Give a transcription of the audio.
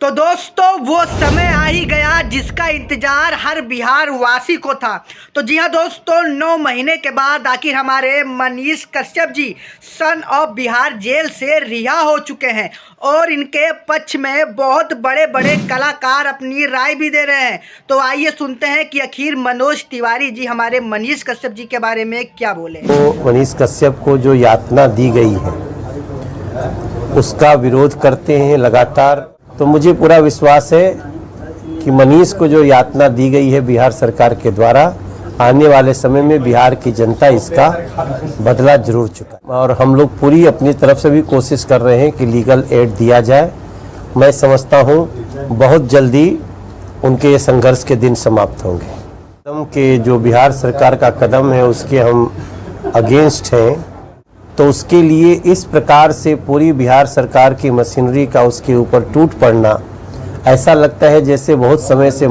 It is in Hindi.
तो दोस्तों वो समय आ ही गया जिसका इंतजार हर बिहार वासी को था। तो जी हाँ दोस्तों, 9 महीने के बाद आखिर हमारे Manish Kashyap ji son of Bihar jail से रिहा हो चुके हैं और इनके पक्ष में बहुत बड़े बड़े कलाकार अपनी राय भी दे रहे हैं। तो आइए सुनते हैं कि आखिर मनोज तिवारी जी हमारे मनीष कश्यप जी के बारे में क्या बोले। तो मनीष कश्यप को जो यातना दी गई है उसका विरोध करते हैं लगातार। तो मुझे पूरा विश्वास है कि मनीष को जो यातना दी गई है बिहार सरकार के द्वारा, आने वाले समय में बिहार की जनता इसका बदला जरूर चुका और हम लोग पूरी अपनी तरफ से भी कोशिश कर रहे हैं कि लीगल एड दिया जाए। मैं समझता हूँ बहुत जल्दी उनके ये संघर्ष के दिन समाप्त होंगे। कदम के जो बिहार सरकार का कदम है उसके हम अगेंस्ट हैं, तो उसके लिए इस प्रकार से पूरी बिहार सरकार की मशीनरी का उसके ऊपर टूट पड़ना ऐसा लगता है जैसे बहुत समय से